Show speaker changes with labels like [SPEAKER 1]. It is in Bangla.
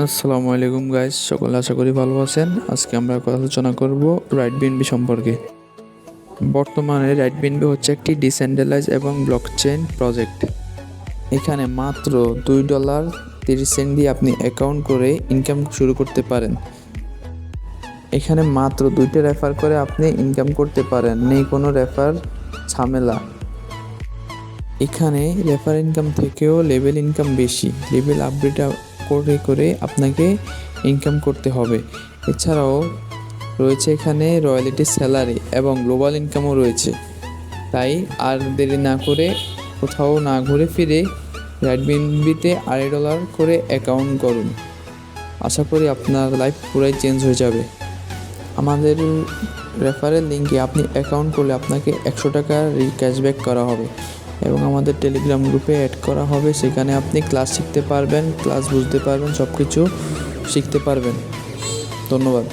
[SPEAKER 1] আসসালামু আলাইকুম গাইস, সকলে আশা করি ভালো আছেন। আজকে আমরা আলোচনা করব রাইট বিএনবি সম্পর্কে। বর্তমানে রাইট বিএনবি হচ্ছে একটি ডিসেন্ট্রালাইজ এবং ব্লকচেইন প্রজেক্ট। এখানে মাত্র $2.30 দিয়ে আপনি অ্যাকাউন্ট করে ইনকাম শুরু করতে পারেন। এখানে মাত্র 2টা রেফার করে আপনি ইনকাম করতে পারেন, নেই কোনো রেফার ঝামেলা। এখানে রেফার ইনকাম থেকেও লেভেল ইনকাম বেশি, লেভেল আপডেট করে করে আপনাকে ইনকাম করতে হবে। এছাড়াও রয়েছে এখানে রয়্যালিটি, স্যালারি এবং গ্লোবাল ইনকামও রয়েছে। তাই আর দেরি না করে, কোথাও না ঘুরে ফিরে রাইট বিএনবিতে $2.5 করে অ্যাকাউন্ট করুন। আশা করি আপনার লাইফ পুরাই চেঞ্জ হয়ে যাবে। আমাদের রেফারেল লিঙ্কে আপনি অ্যাকাউন্ট করলে আপনাকে $100 ক্যাশব্যাক করা হবে এবং আমাদের টেলিগ্রাম গ্রুপে অ্যাড করা হবে। সেখানে আপনি ক্লাস শিখতে পারবেন, ক্লাস বুঝতে পারবেন, সব কিছু শিখতে পারবেন। ধন্যবাদ।